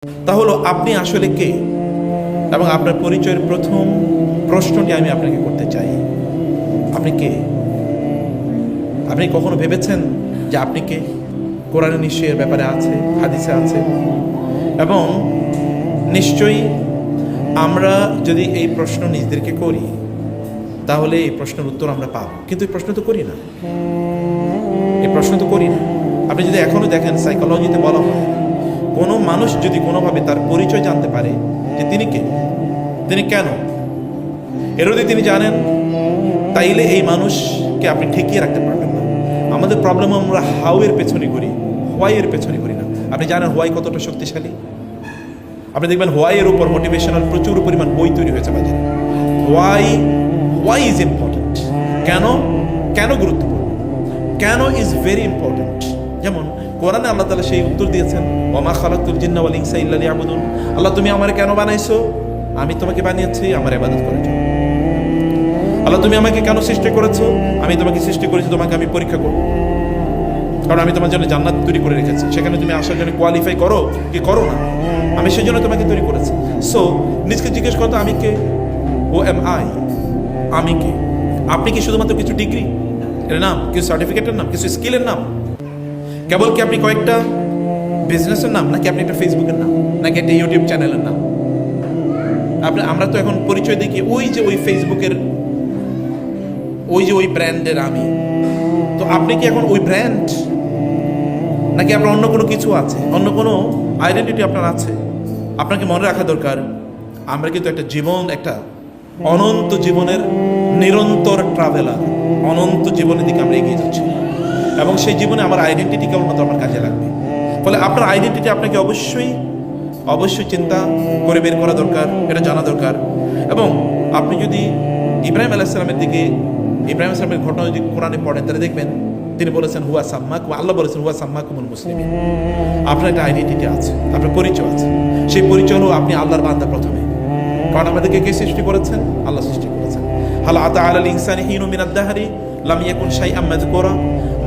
তাহলে আপনি আসলে কে এবং আপনার পরিচয়ের প্রথম প্রশ্নটি আমি আপনাকে করতে চাই। আপনি কে? আপনি কখনো ভেবেছেন যে আপনি কে? কোরআনে নিশ্চয়ই এর ব্যাপারে আছে, হাদিসে আছে, এবং নিশ্চয়ই আমরা যদি এই প্রশ্ন নিজেদেরকে করি তাহলে এই প্রশ্নের উত্তর আমরা পাব, কিন্তু এই প্রশ্ন তো করি না। আপনি যদি এখনো দেখেন, সাইকোলজিতে বলা হয় কোনো মানুষ যদি কোনোভাবে তার পরিচয় জানতে পারে যে তিনি কে, তিনি কেন, এর যদি তিনি জানেন, তাইলে এই মানুষকে আপনি ঠেকিয়ে রাখতে পারবেন না। আমাদের প্রবলেম আমরা হাউ এর পেছনে করি, হোয়াই এর পেছনে করি না। আপনি জানেন হোয়াই কতটা শক্তিশালী? আপনি দেখবেন হোয়াই এর উপর মোটিভেশনাল প্রচুর পরিমাণ বই তৈরি হয়েছে বাজারে। হোয়াই ইজ ইম্পর্টেন্ট, কেন গুরুত্বপূর্ণ, কেন ইজ ভেরি ইম্পর্টেন্ট। যেমন কোরআনে আল্লাহ তাআলা সেই উত্তর দিয়েছেন, ওমা খালাকতুল জিন্না ওয়াল ইনসা ইল্লা লিয়াবুদুন। আল্লাহ, তুমি আমাকে কেন বানাইছো? আমি তোমাকে বানিয়েছি আমার ইবাদত করার জন্য। আল্লাহ, তুমি আমাকে কেন সৃষ্টি করেছো? আমি তোমাকে সৃষ্টি করেছি তোমাকে আমি পরীক্ষা করব, কারণ আমি তোমার জন্য জান্নাত তৈরি করে রেখেছি, সেখানে তুমি আসার জন্য কোয়ালিফাই করো কি করো না, আমি সেই জন্য তোমাকে তৈরি করেছি। সো নিজকে জিজ্ঞেস করতো, আমি কে? ও এম আই, আমি কে? আপনি কি শুধুমাত্র কিছু ডিগ্রি এর নাম, কিছু সার্টিফিকেটের নাম, কিছু স্কিলের নাম? কেবল কি আপনি কয়েকটা বিজনেসের নাম, নাকি আপনি একটা ফেসবুকের নাম, নাকি একটা ইউটিউব চ্যানেলের নাম? আমরা তো এখন পরিচয় দেখি ওই ফেসবুকের ওই ব্র্যান্ডের আমি। তো আপনি কি এখন ওই ব্র্যান্ড, নাকি আপনার অন্য কোনো কিছু আছে, অন্য কোনো আইডেন্টিটি আপনার আছে? আপনাকে মনে রাখা দরকার, আমরা কিন্তু একটা অনন্ত জীবনের নিরন্তর ট্রাভেলার, অনন্ত জীবনের দিকে আমরা এগিয়ে যাচ্ছি, এবং সেই জীবনে আমার আইডেন্টিটি কেবলমাত্র আমার কাজে লাগবে। ফলে আপনার আইডেন্টিটি আপনাকে অবশ্যই চিন্তা করে বের করা দরকার, এটা জানা দরকার। এবং আপনি যদি ইব্রাহিম আলাইহিস সালামের ঘটনা যদি কোরআনে পড়েন, তাহলে দেখবেন তিনি বলেছেন আল্লাহ বলেছেন হুয়া সাম্মাকুমুল মুসলিমিন। আপনার একটা আইডেন্টিটি আছে, আপনার পরিচয় আছে। সেই পরিচয় হলো আপনি আল্লাহর বান্দা প্রথমে, কারণ আমাদেরকে কে সৃষ্টি করেছেন? আল্লাহ সৃষ্টি করেছেন। হাল আতা আলাল ইনসানি হিনু মিনাদ দাহরি লাম ইয়াকুন শাইআম মাযকুরা।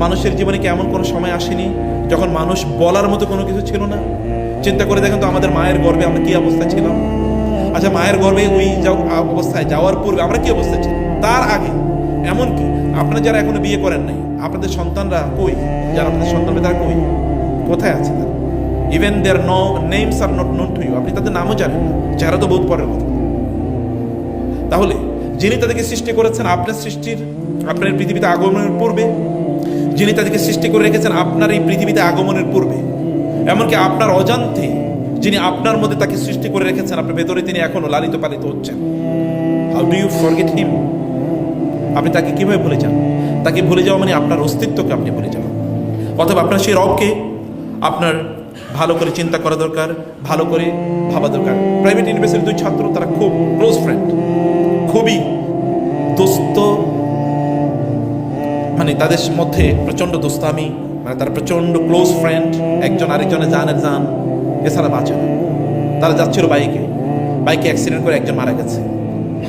মানুষের জীবনে কি এমন কোনো সময় আসেনি যখন মানুষ বলার মতো কোনো কিছু ছিল না? চিন্তা করে দেখেন তো, আমাদের মায়ের গর্ভে আমরা কি অবস্থা ছিলাম? আচ্ছা, মায়ের গর্ভে ওই অবস্থায় যাওয়ার পূর্বে আমরা কি অবস্থা ছিলাম? তার আগে, এমনকি আপনারা যারা এখনো বিয়ে করেন নাই, আপনাদের সন্তানরা কই? যারা আপনাদের সন্তান, তারা কই, কোথায় আছে? Even their names are not known to you. আপনি তাদের নামও জানেন না, চেহারা তো বহুত পরের কথা। তাহলে যিনি তাদেরকে সৃষ্টি করেছেন আপনার পৃথিবীতে আগমনের পূর্বে, যিনি তাদেরকে সৃষ্টি করে রেখেছেন আপনার এই পৃথিবীতে আগমনের পূর্বে, এমনকি আপনার অজান্তে যিনি আপনার মধ্যে তাকে সৃষ্টি করে রেখেছেন, আপনার ভেতরে তিনি এখনো লালিত পালিত হচ্ছেন। How do you forget him? আপনি তাকে কিভাবে ভুলে যান? তাকে ভুলে যাওয়া মানে আপনার অস্তিত্বকে আপনি ভুলে যাওয়া। অথবা আপনার সেই রবকে আপনার ভালো করে চিন্তা করা দরকার, ভালো করে ভাবা দরকার। প্রাইভেট ইউনিভার্সিটির 2 ছাত্র, তারা খুব ক্লোজ ফ্রেন্ড, খুবই দোস্ত, মানে তাদের মধ্যে প্রচণ্ড দোস্তামি, মানে তারা প্রচণ্ড ক্লোজ ফ্রেন্ড, একজন আরেকজনের জানের জান, এছাড়া বাঁচে না। তারা যাচ্ছিল বাইকে অ্যাক্সিডেন্ট করে একজন মারা গেছে,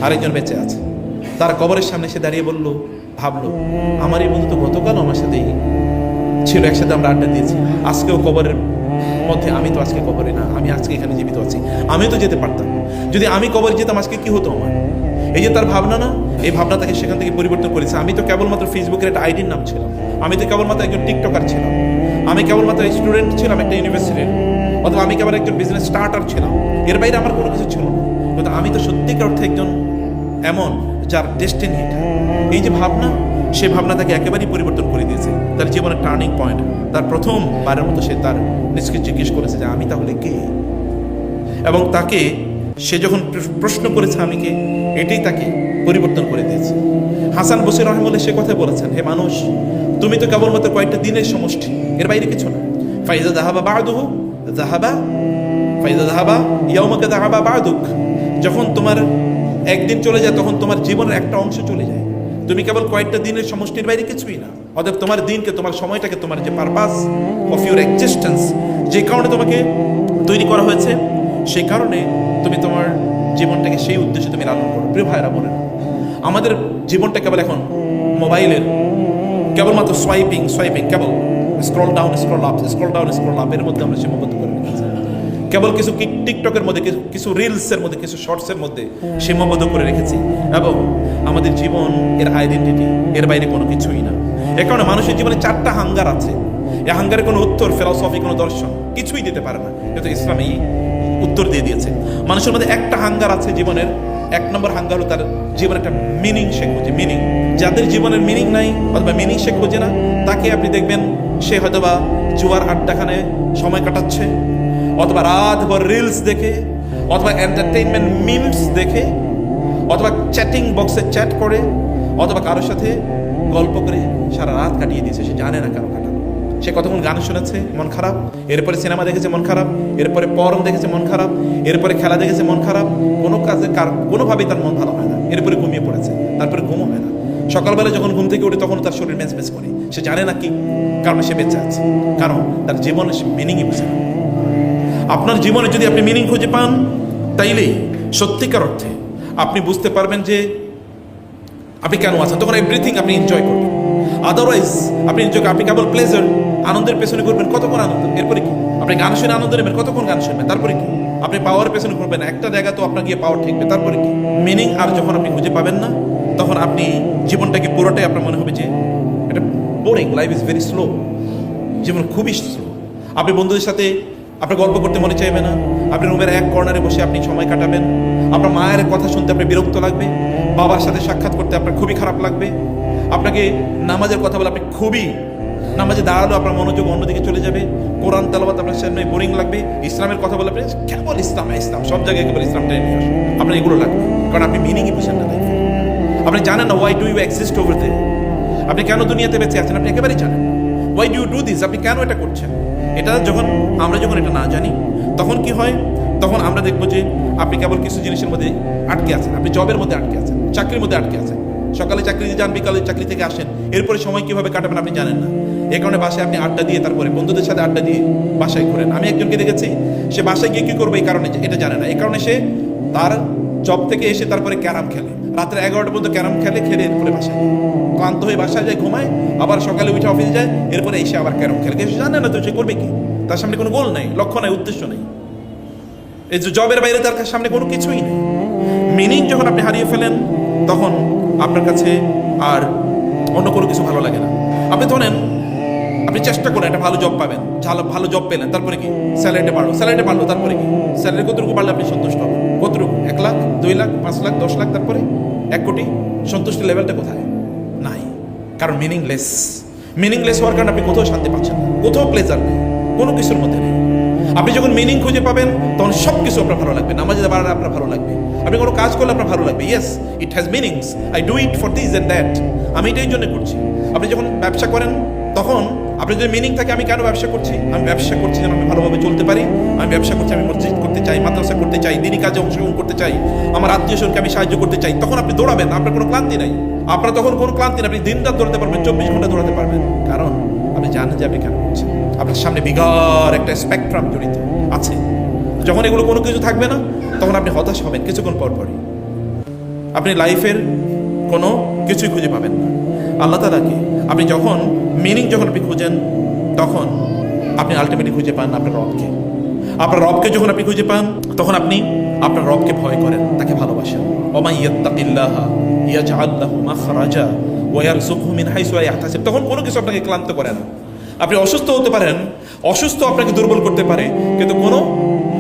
আরেকজন বেঁচে আছে। তারা কবরের সামনে এসে দাঁড়িয়ে ভাবলো, আমার এই বন্ধু তো গতকাল আমার সাথেই ছিল, একসাথে আমরা আড্ডা দিয়েছি, আজকেও কবরের মধ্যে, আমি তো আজকে কবরে না, আমি আজকে এখানে জীবিত আছি, আমিও তো যেতে পারতাম। যদি আমি কবরে যেতাম আজকে কি হতো আমার? এই যে তার ভাবনা না, এই ভাবনা তাকে সেখান থেকে পরিবর্তন করেছে। আমি তো কেবলমাত্র ফেসবুকের একটা আইডির নাম ছিলাম, আমি তো কেবলমাত্র একজন টিকটকার ছিলাম, আমি কেবলমাত্র স্টুডেন্ট ছিলাম একটা ইউনিভার্সিটির, অথবা আমি কেবল একজন বিজনেস স্টার্টার ছিলাম, এর বাইরে আমার কোনো কিছু ছিল না। কিন্তু আমি তো সত্যিকার অর্থে একজন এমন যার ডেস্টিনি এটা। এই যে ভাবনা, সে ভাবনা তাকে একেবারেই পরিবর্তন করে দিয়েছে, তার জীবনের টার্নিং পয়েন্ট। তার প্রথমবারের মতো সে তার নিজকে জিজ্ঞেস করেছে যে আমি তাহলে কে? এবং তাকে সে যখন প্রশ্ন করেছে আমি কে, এটাই তাকে পরিবর্তন করে দিয়েছে। হাসান বসরি রাহিমাহুল্লাহ সে কথা বলেছেন, হে মানুষ, তুমি তো কেবলমাত্র কয়েকটা দিনের সমষ্টি, এর বাইরে কিছু না। ফাইজা যাহাবা বা'দুহু ইয়াউমাকা যাহাবা বা'দুক। যখন তোমার একদিন চলে যায়, তখন তোমার জীবনের একটা অংশ চলে যায়। তুমি কেবল কয়েকটা দিনের সমষ্টির বাইরে কিছুই না। অতএব তোমার দিনকে, তোমার সময়টাকে, তোমার যে পারপাস অফ ইউর এক্সিস্টেন্স, যে কারণে তোমাকে তৈরি করা হয়েছে, সেই কারণে তুমি তোমার জীবনটাকে সেই উদ্দেশ্যে তুমি লালন করো। প্রিয় ভাইরা বলেন, আমাদের জীবনটা কেবল এখন মোবাইলের কেবলমাত্র সোয়াইপিং, কেবল স্ক্রল ডাউন, স্ক্রল আপ, এর মধ্যে আমরা সীমাবদ্ধ করে রেখেছি। কেবল কিছু টিকটকের মধ্যে, কিছু রিলসের মধ্যে, কিছু শর্টসের মধ্যে সীমাবদ্ধ করে রেখেছি, এবং আমাদের জীবন এর আইডেন্টিটি এর বাইরে কোনো কিছুই না। এ কারণে মানুষের জীবনে 4টা হাঙ্গার আছে। এই হাঙ্গারের কোনো উত্তর ফিলসফি, কোনো দর্শন কিছুই দিতে পারে না, কিন্তু ইসলাম এই উত্তর দিয়ে দিয়েছে। মানুষের মধ্যে একটা হাঙ্গার আছে জীবনের, 1 নম্বর হাঙ্গার হলো তার জীবনে একটা মিনিং সে খোঁজে। মিনিং, যাদের জীবনের মিনিং নাই অথবা মিনিং সে খোঁজে না, তাকে আপনি দেখবেন সে হয়তোবা জুয়ার আড্ডাখানে সময় কাটাচ্ছে, অথবা রাতভর রিলস দেখে, অথবা এন্টারটেইনমেন্ট মিমস দেখে, অথবা চ্যাটিং বক্সে চ্যাট করে, অথবা কারোর সাথে গল্প করে সারা রাত কাটিয়ে দিয়েছে, সে জানে না কারো কাটানো। সে কতক্ষণ গান শুনেছে, মন খারাপ, এরপরে সিনেমা দেখেছে, মন খারাপ, এরপরে পরম দেখেছে, মন খারাপ, এরপরে খেলা দেখেছে, মন খারাপ, কোনো কাজে কোনোভাবেই তার মন ভালো হয় না, এরপরে ঘুমিয়ে পড়েছে, তারপরে ঘুমও হয় না। সকালবেলা যখন ঘুম থেকে উঠে তখন তার শরীর মেজমেজ করে, সে জানে না কি কারণে সে বেঁচে আছে, কারণ তার জীবনে সে মিনিংই বুঝে না। আপনার জীবনে যদি আপনি মিনিং খুঁজে পান, তাইলেই সত্যিকার অর্থে আপনি বুঝতে পারবেন যে আপনি কেন আছেন, তখন এভরিথিং আপনি এনজয় করবেন। আদারওয়াইজ আপনি এনজয়, আপনি কেবল প্লেজার, আনন্দের পেছনে করবেন, কতক্ষণ আনন্দ, এরপরে কি? আপনি গান শুনে আনন্দ নেবেন, কতক্ষণ গান শুনবেন, তারপরে কি? আপনি পাওয়ার পেছনে করবেন, একটা জায়গা তো আপনার গিয়ে পাওয়ার ঠেকবে, তারপরে কি? মিনিং আর যখন আপনি খুঁজে পাবেন না, তখন আপনি জীবনটাকে পুরোটাই আপনার মনে হবে যে এটা boring, life is very slow, জীবন খুবই স্লো। আপনি বন্ধুদের সাথে আপনার গল্প করতে মনে চাইবে না, আপনি রুমের এক কর্নারে বসে আপনি সময় কাটাবেন, আপনার মায়ের কথা শুনতে আপনার বিরক্ত লাগবে, বাবার সাথে সাক্ষাৎ করতে আপনার খুবই খারাপ লাগবে, আপনাকে নামাজের কথা বলে আপনি খুবই, নামাজে দাঁড়ালো আপনার মনোযোগ অন্যদিকে চলে যাবে, কোরআন তেলাওয়াত আপনার সামনে বোরিং লাগবে, ইসলামের কথা বলে আপনি কেবল ইসলাম ইসলাম, সব জায়গায় কেবল ইসলামটা নিয়ে আসুন, আপনার এগুলো লাগবে, কারণ আপনি মিনিংই বুঝেন না লাইফে। আপনি জানেন না why do you exist over there, আপনি কেন দুনিয়াতে বেঁচে আছেন আপনি একেবারেই জানেন না। Why do you do this, আপনি কেন এটা করছেন? এটা আমরা যখন এটা না জানি, তখন কি হয়? তখন আমরা দেখবো যে আপনি কেবল কিছু জিনিসের মধ্যে আটকে আছেন, আপনি জবের মধ্যে আটকে আছেন, চাকরির মধ্যে আটকে আছেন, সকালে চাকরি যান, বিকালে চাকরি থেকে আসেন, এরপরে সময় কিভাবে কাটাবেন আপনি জানেন না। এই কারণে বাসায় আপনি আড্ডা দিয়ে, তারপরে বন্ধুদের সাথে আড্ডা দিয়ে বাসায় ঘুরেন। আমি একজনকে দেখেছি, সে বাসায় গিয়ে কি করবে এই কারণে এটা জানে না, এই কারণে সে তার জব থেকে এসে তারপরে ক্যারাম খেলে, রাত্রে 11টা পর্যন্ত ক্যারাম খেলে, এরপরে বাসায় যায়, ক্লান্ত হয়ে বাসায় যায়, ঘুমায়, আবার সকালে উঠে অফিসে যায়, এরপরে এসে আবার ক্যারাম খেলে। সে জানে না তো সে করবে কি, তার সামনে কোনো গোল নাই, লক্ষ্য নাই, উদ্দেশ্য নেই, এই যে জবের বাইরে তার সামনে কোনো কিছুই নেই। মিনিং যখন আপনি হারিয়ে ফেলেন, তখন আপনার কাছে আর অন্য কোনো কিছু ভালো লাগে না। আপনি ধরেন আপনি চেষ্টা করেন একটা ভালো জব পাবেন, ভালো জব পেলেন, তারপরে কি? স্যালারিটা বাড়লো, তারপরে কি? স্যালারি কতটুকু বাড়লে আপনি সন্তুষ্ট হবেন? কতটুকু? 1 লাখ, 2 লাখ, 5 লাখ, 10 লাখ, তারপরে 1 কোটি? সন্তুষ্টির লেভেলটা কোথায়? নাই, কারণ মিনিংলেস হওয়ার কারণে আপনি কোথাও শান্তি পাচ্ছেন না, কোথাও প্লেজার নেই, কোনো কিছুর মধ্যে নেই। আপনি যখন মিনিং খুঁজে পাবেন, তখন সব কিছু আপনার ভালো লাগবে, নামাজে বাড়ালে আপনার ভালো লাগবে, আপনি কোনো কাজ করলে আপনার ভালো লাগবে, yes it has meanings, I do it for this and that, আমি এটাই জন্য করছি। আপনি যখন ব্যবসা করেন, তখন আপনার যদি মিনিং থাকে, আমি কেন ব্যবসা করছি? আমি ব্যবসা করছি যেন আমি ভালোভাবে চলতে পারি, আমি ব্যবসা করছি, আমি মসজিদ করতে চাই, মাদ্রাসা করতে চাই, দিনী কাজে অংশগ্রহণ করতে চাই, আমার আত্মীয় স্বজনকে আমি সাহায্য করতে চাই, তখন আপনি দৌড়াবেন, আপনার কোনো ক্লান্তি নাই, আপনার তখন কোনো ক্লান্তি নেই, আপনি দিন রাত দৌড়াতে পারবেন, 24 ঘন্টা দৌড়াতে পারবেন, কারণ আপনি জানেন যে আপনি কেন করছেন। আপনার সামনে বিগার একটা স্পেকট্রাম জড়িত আছে, যখন এগুলো কোনো কিছু থাকবে না, তখন আপনি হতাশ হবেন কিছুক্ষণ পরপরই, আপনি লাইফের কোনো কিছুই খুঁজে পাবেন না। আল্লাহ তাআলাকে আপনি যখন আপনি খুঁজেন, তখন আপনি আলটিমেটলি খুঁজে পান আপনার রবকে যখন আপনি খুঁজে পান, তখন আপনি আপনার রবকে ভয় করেন, তাকে ভালোবাসেন। ওয়া মান ইয়াত্তাকিল্লাহা ইয়াজআল লাহু মাখরাজা ওয়া ইয়ারযুকহু মিন হাইসু লা ইয়াহতাসিব, তখন কোনো কিছু আপনাকে ক্লান্ত করে না। আপনি অসুস্থ হতে পারেন, অসুস্থ আপনাকে দুর্বল করতে পারে, কিন্তু কোনো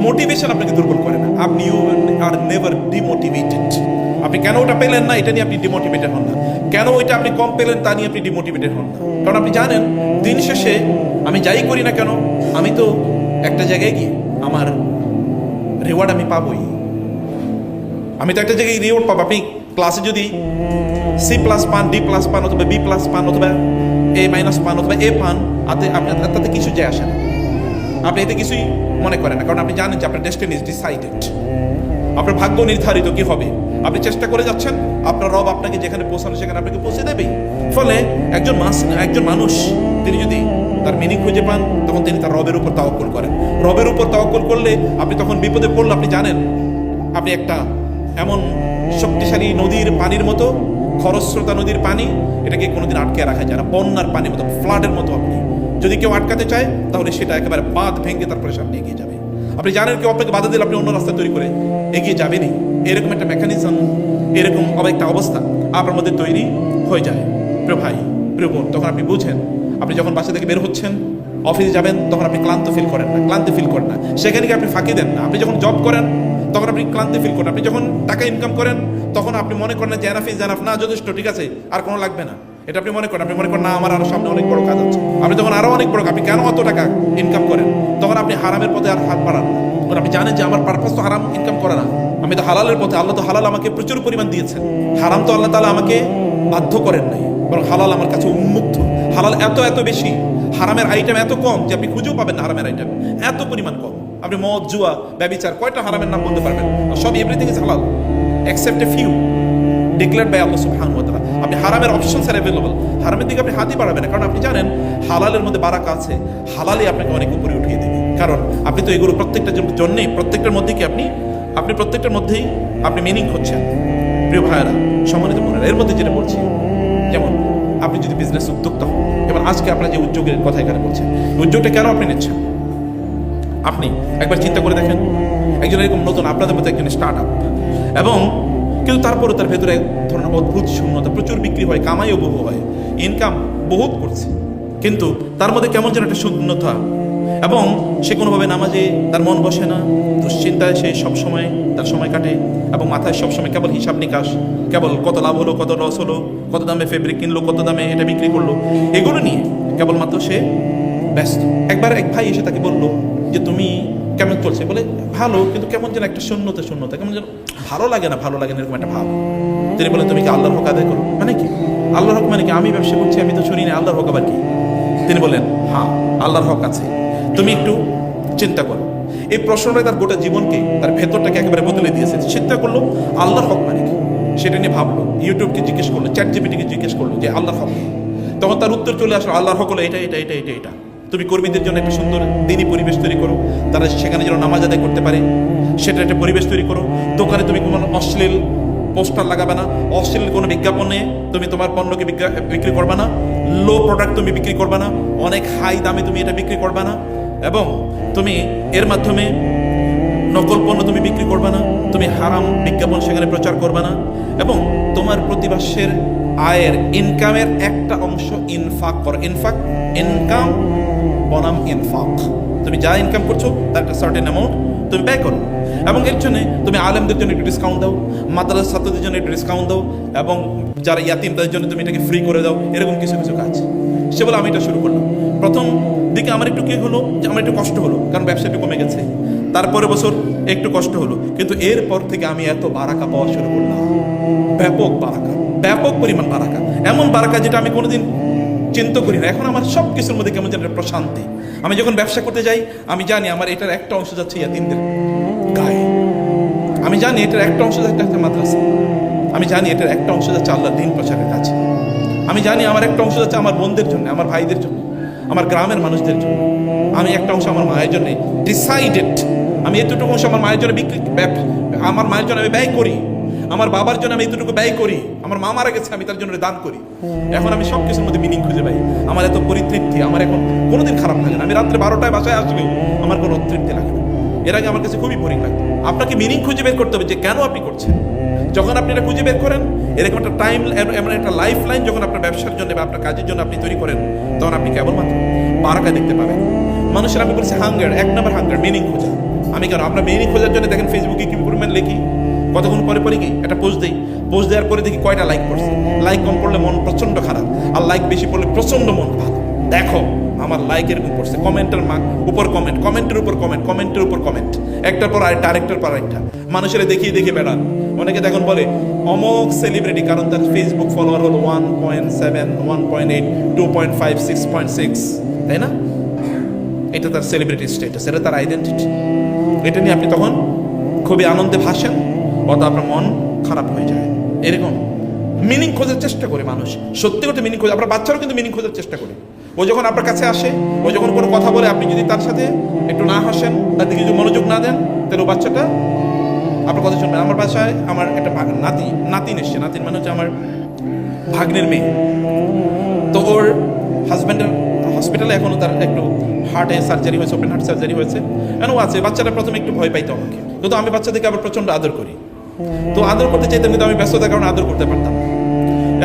মোটিভেশন আপনাকে দুর্বল করে না। আপনি ইউ আর নেভার ডিমোটিভেটেড। আপনি কেন ওটা পেলেন না এটা নিয়ে আপনি ডিমোটিভেটেড হন না, কেন ওইটা আপনি কম পেলেন তা নিয়ে আপনি ডিমোটিভেটেড হন না, কারণ আপনি জানেন দিন শেষে আমি যাই করি না কেন, আমি তো একটা জায়গায় গিয়ে আমার রিওয়ার্ড আমি পাবোই, আমি তো একটা জায়গায় রিওয়ার্ড পাবো। আপনি ক্লাসে যদি C+ পান, D+ পান, অথবা B+ পান, অথবা A- পান, অথবা A পান, আপনার তাতে কিছু যায় আসে না, আপনি এতে কিছুই মনে করেন না, কারণ আপনি জানেন যে আপনার ডেস্টিনি ইজ ডিসাইডেড, আপনার ভাগ্য নির্ধারিত কি হবে। আপনি চেষ্টা করে যাচ্ছেন, আপনার রব আপনাকে যেখানে পৌঁছানো সেখানে আপনাকে পৌঁছে দেবেই। ফলে একজন মানুষ তিনি যদি তার মিনিং খুঁজে পান, তখন তিনি তার রবের উপর তাওয়াক্কুল করেন। রবের উপর তাওয়াক্কুল করলে আপনি তখন বিপদে পড়লে আপনি জানেন আপনি একটা এমন শক্তিশালী নদীর পানির মতো, খরস্রোতা নদীর পানি, এটাকে কোনোদিন আটকে রাখা যায় না, বন্যার পানির মতো, ফ্লাডের মতো। আপনি যদি কেউ আটকাতে চায়, তাহলে সেটা একেবারে বাঁধ ভেঙে তারপরে সামনে এগিয়ে যাবে। আপনি জানেন কেউ আপনাকে বাধা দিলে আপনি অন্য রাস্তা তৈরি করে এগিয়ে যাবেনই। এরকম একটা মেকানিজম, এরকম একটা অবস্থা আপনার মধ্যে তৈরি হয়ে যায়। প্রিয় ভাই, প্রিয় বোন, তখন আপনি বুঝেন, আপনি যখন বাসা থেকে বের হচ্ছেন, অফিসে যাবেন, তখন আপনি ক্লান্ত ফিল করেন না। সেখানে আপনি ফাঁকি দেন না। আপনি যখন জব করেন তখন আপনি ক্লান্তি ফিল করেন। আপনি যখন টাকা ইনকাম করেন তখন আপনি মনে করেন যে এনাফ ইজ এনাফ, না যথেষ্ট, ঠিক আছে, আর কোনো লাগবে না। এটা আপনি মনে করেন না আমার আরো সামনে অনেক বড় কাজ আছে। আপনি তখন আরো অনেক বড়, আপনি কেন অত টাকা ইনকাম করেন? তখন আপনি হারামের পথে আর হাত বাড়ান না। কারণ আপনি জানেন যে আমার পারপাস তো হারাম ইনকাম করা না, আমি তো হালালের পথে। আল্লাহ তো হালাল আমাকে প্রচুর পরিমাণ দিয়েছেন, হারাম তো আল্লাহ তাআলা আমাকে বাধ্য করেন নাই, বরং হালাল আমার কাছে উন্মুক্ত। হালাল এত বেশি, হারামের আইটেম এত কম যে আপনি খুঁজেও পাবেন না। হারামের আইটেম এত পরিমাণ কম। আপনি মদ, জুয়া, ব্যভিচার, কয়টা হারামের নাম বলতে পারবেন? সব এভরিথিং ইজ হালাল except a few declared by আল্লাহ সুবহানাহু ওয়া তাআলা। আপনি হারামের অপশনস আর অ্যাভেলেবল, হারামের দিকে আপনি হাতই বাড়াবেন না, কারণ আপনি জানেন হালালের মধ্যে বারাকা আছে। হালালই আপনাকে অনেক উপরে উঠিয়ে দেবে, কারণ আপনি তো এগুলো প্রত্যেকটার জন্যই, প্রত্যেকটার মধ্যে কি আপনি প্রত্যেকটার মধ্যেই আপনি মিনিং হচ্ছেন। প্রিয় ভাইয়েরা, সম্মানিত বোনেরা, এর মধ্যে যেটা বলছি, যেমন আপনি যদি বিজনেস উদ্যোক্তা হন, যেমন আজকে আপনার যে উদ্যোগের কথা এখানে বলছেন, উদ্যোগটা কেন আপনি নিচ্ছেন? আপনি একবার চিন্তা করে দেখেন, একজন এরকম নতুন আপনাদের মতো একজন স্টার্ট আপ, এবং কিন্তু তারপরে তার ভেতরে এক ধরনের অদ্ভুত শূন্যতা, প্রচুর বিক্রি হয়, কামাইও বহু হয়, ইনকাম বহুত করছে, কিন্তু তার মধ্যে কেমন যেন একটা শূন্যতা, এবং সে কোনোভাবে নামাজে তার মন বসে না, দুশ্চিন্তায় সে সবসময় তার সময় কাটে, এবং মাথায় সবসময় কেবল হিসাব নিকাশ, কেবল কত লাভ হলো, কত লস হলো, কত দামে ফেব্রিক কিনলো, কত দামে এটা বিক্রি করলো, এগুলো নিয়ে কেবলমাত্র সে ব্যস্ত। একবার এক ভাই এসে তাকে বললো যে তুমি কেমন চলছে? বলে ভালো, কিন্তু কেমন যেন একটা শূন্যতা, কেমন যেন ভালো লাগে না এরকম একটা ভাব। তিনি বলেন তুমি কি আল্লাহর হক আদায় করো? মানে কি আল্লাহর হক? মানে কি আমি ব্যবসা করছি, আমি তো শুনি না, আল্লাহর হক আবার কি? তিনি বলেন হ্যাঁ, আল্লাহর হক আছে, তুমি একটু চিন্তা করো। এই প্রশ্নটা তার গোটা জীবনকে, তার ভেতরটাকে একেবারে বদলে দিয়েছে। চিন্তা করলো আল্লাহর হক মানে কি, সেটা নিয়ে ভাবলো, ইউটিউবকে জিজ্ঞেস করলো, চ্যাট জিপিটিকে জিজ্ঞেস করলো যে আল্লাহর হক। তখন তার উত্তর চলে আসলো, আল্লাহর হক হলো এটা। তুমি কর্মীদের জন্য একটা সুন্দর দিনী পরিবেশ তৈরি করো, তারা সেখানে যেন নামাজ আদায় করতে পারে, সেটা একটা পরিবেশ তৈরি করো। দোকানে তুমি কোনো অশ্লীল পোস্টার লাগাবে না, অশ্লীল কোনো বিজ্ঞাপনে তুমি তোমার পণ্যকে বিক্রি করবে না, লো প্রোডাক্ট তুমি বিক্রি করবে না, অনেক হাই দামে তুমি এটা বিক্রি করবে না, এবং তুমি এর মাধ্যমে নকল পণ্য তুমি বিক্রি করবে না, তুমি হারাম বিজ্ঞাপন সেখানে প্রচার করবে না, এবং তোমার প্রতিমাসের আয়ের ইনকামের একটা অংশ ইনফাক করো। ইনকাম বনাম ইনফাক, তুমি যা ইনকাম করছো তার একটা সার্টেন অ্যামাউন্ট তুমি ব্যয় করো, এবং এর জন্য তুমি আলেমদের জন্য একটু ডিসকাউন্ট দাও, মাদ্রাসা ছাত্রদের জন্য একটু ডিসকাউন্ট দাও, এবং যারা ইয়াতিম তাদের জন্য তুমি এটাকে ফ্রি করে দাও। এরকম কিছু কাজ। সে বলে আমি এটা শুরু করলাম। প্রথম দিকে আমার একটু কি হলো, যে আমার একটু কষ্ট হলো, কারণ ব্যবসা একটু কমে গেছে। তারপরে বছর একটু কষ্ট হলো, কিন্তু এরপর থেকে আমি এত বারাকা পাওয়া শুরু করলাম, ব্যাপক পরিমাণ বারাকা, এমন বারাকা যেটা আমি কোনোদিন চিন্তা করি না। এখন আমার সব কিছুর মধ্যে কেমন যেন প্রশান্তি। আমি যখন ব্যবসা করতে যাই, আমি জানি আমার এটার একটা অংশ যাচ্ছে ইয়াতিমদের গায়ে, আমি জানি এটার একটা অংশ যাচ্ছে একটা মাদ্রাসা, আমি জানি এটার একটা অংশ যাচ্ছে আল্লাহর দ্বীন প্রচারের কাছে, আমি জানি আমার একটা অংশ যাচ্ছে আমার বোনদের জন্য, আমার ভাইদের জন্য, আমার গ্রামের মানুষদের জন্য, আমি একটা অংশ আমার মায়ের জন্য ডিসাইডেড, আমি এতটুকু অংশ আমার মায়ের জন্য আমার মায়ের জন্য আমি ব্যয় করি, আমার বাবার জন্য আমি এতটুকু ব্যয় করি, আমার মা মারা গেছে আমি তার জন্য দান করি। এখন আমি সব কিছুর মধ্যে মিনিং খুঁজে পাই, আমার এত পরিতৃপ্তি, আমার এখন কোনোদিন খারাপ লাগে না। আমি রাত্রে 12টায় বাসায় আসলেও আমার কোনো তৃপ্তি লাগে না। এর আগে আমার কাছে খুবই বোরিং লাগতো। আপনাকে মিনিং খুঁজে বের করতে হবে যে কেন আপনি করছেন। যখন আপনি এটা খুঁজে বের করেন, এরকম একটা টাইম, এমন একটা লাইফ লাইন যখন আপনার ব্যবসার জন্য বা আপনার কাজের জন্য আপনি তৈরি করেন, তখন আপনি কেবলমাত্র বারাকা দেখতে পাবেন। মানুষের, আমি বলছি হাঙ্গার, 1 নম্বর হাঙ্গার, মিনিং খোঁজা। আমি কেন, আমরা মিনিং খোঁজার জন্য দেখেন ফেসবুকে কি পরিমাণ লিখি, কতক্ষণ পরে কি একটা পোস্ট দেওয়ার পরে দেখি কয়টা লাইক পড়ছে। লাইক কম পড়লে মন প্রচন্ড খারাপ, আর লাইক বেশি পড়লে প্রচন্ড মন ভালো। দেখো আমার লাইক এরকম পড়ছে, কমেন্টের উপর কমেন্ট, কমেন্টের উপর কমেন্ট, কমেন্টের উপর কমেন্ট, একটার পর আরেকটা, আরেকটার পর আরেকটা। মানুষের দেখিয়ে বেড়ান। অনেকে দেখুন বলে অমুক সেলিব্রিটি, কারণ তার ফেসবুক ফলোয়ার হলো 1.7, 1.8, 2.5, 6.6, তাই না? এটা তার সেলিব্রিটি স্ট্যাটাস, এটা তার আইডেন্টিটি। এটা নিয়ে আপনি তখন খুবই আনন্দে ভাসেন, অথবা আপনার মন খারাপ হয়ে যায়। এরকম মিনিং খোঁজার চেষ্টা করে মানুষ, সত্যি করতে মিনিং খোঁজে। আপনার বাচ্চারাও কিন্তু মিনিং খোঁজার চেষ্টা করে। ও যখন আপনার কাছে আসে, ও যখন কোনো কথা বলে, আপনি যদি তার সাথে একটু না হাসেন, তার দিকে যদি মনোযোগ না দেন, তাহলে ও বাচ্চাটা আপনার কথা শুনবেন। আমার বাসায় আমার একটা নাতিন এসছে, নাতিন মানে হচ্ছে আমার ভাগ্নের মেয়ে। তো ওর হাজব্যান্ডের হসপিটালে এখনও তার একটু হার্টে সার্জারি হয়েছে, ওপেন হার্ট সার্জারি হয়েছে, এমনও আছে। বাচ্চাটা প্রথমে একটু ভয় পাইতো আমাকে, কিন্তু আমি বাচ্চাদেরকে আবার প্রচণ্ড আদর করি। তো আদর করতে চাইতাম, কিন্তু আমি ব্যস্ততার কারণে আদর করতে পারতাম না।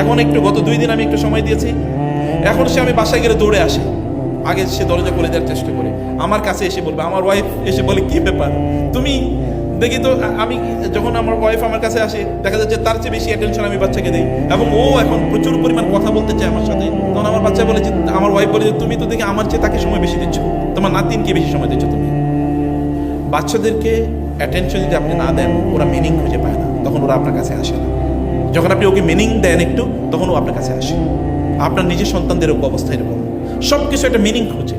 এখন একটু গত 2 দিন আমি একটু সময় দিয়েছি। এখন সে আমি বাসায় গেলে দৌড়ে আসে, আগে সে দরজা খুলে দেওয়ার চেষ্টা করে, আমার কাছে এসে বলবে। আমার ওয়াইফ এসে বলে, কি ব্যাপার তুমি, দেখি তো আমি যখন আমার ওয়াইফ আমার কাছে আসে, দেখা যাচ্ছে তার চেয়ে বেশি অ্যাটেনশন আমি বাচ্চাকে দিই, এবং ও এখন প্রচুর পরিমাণ কথা বলতে চায় আমার সাথে। তখন আমার বাচ্চা বলে যে, আমার ওয়াইফ বলে যে, তুমি তো দেখি আমার চেয়ে তাকে সময় বেশি দিচ্ছ, তোমার নাতিনকে বেশি সময় দিচ্ছ তুমি। বাচ্চাদেরকে অ্যাটেনশন যদি আপনি না দেন, ওরা মিনিং খুঁজে পায় না, তখন ওরা আপনার কাছে আসে না। যখন আপনি ওকে মিনিং দেন একটু, তখন ও আপনার কাছে আসে। আপনার নিজের সন্তানদের অবস্থা এরকম, সব কিছু একটা মিনিং খুঁজে।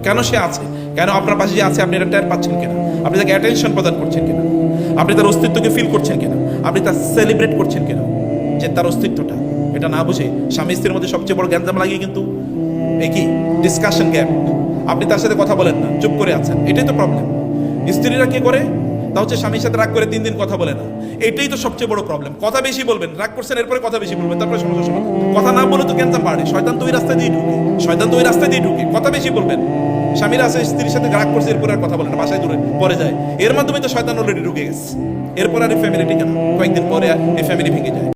কেন সে আছে, কেন আপনার পাশে যে আছে আপনি এটা টের পাচ্ছেন কিনা, আপনি তাকে অ্যাটেনশন প্রদান করছেন কিনা, আপনি তার অস্তিত্বকে ফিল করছেন কিনা, আপনি তার সেলিব্রেট করছেন কিনা, যে তার অস্তিত্বটা। এটা না বুঝে স্বামী স্ত্রীর মধ্যে সবচেয়ে বড় গ্যাঞ্জাম লাগিয়ে কিন্তু এই কি ডিসকাশন গ্যাপ। আপনি তার সাথে কথা বলেন না, চুপ করে আছেন, এটাই তো প্রবলেম। স্ত্রীরা কি করে, তা হচ্ছে স্বামীর সাথে রাগ করে 3 দিন কথা বলে না। এটাই তো সবচেয়ে বড় প্রবলেম। কথা বেশি বলবেন, রাগ করছেন, এরপরে কথা বেশি বলবেন, তারপরে সমস্যা সমাধান। কথা না বলে তো ক্যান্সার বাড়ে। শয়তান তো ওই রাস্তা দিয়ে ঢুকে, শয়তান তো ওই রাস্তা দিয়ে ঢুকে। কথা বেশি বলবেন। স্বামীরা আছে স্ত্রীর সাথে রাগ করছে, এরপরে আর কথা বলে না, বাসায় দূরে পরে যায়। এর মাধ্যমে তো শয়তান অলরেডি ঢুকে গেছে। এরপর আর এই ফ্যামিলি টিকে না, কয়েকদিন পরে আর এই ফ্যামিলি ভেঙে যায়।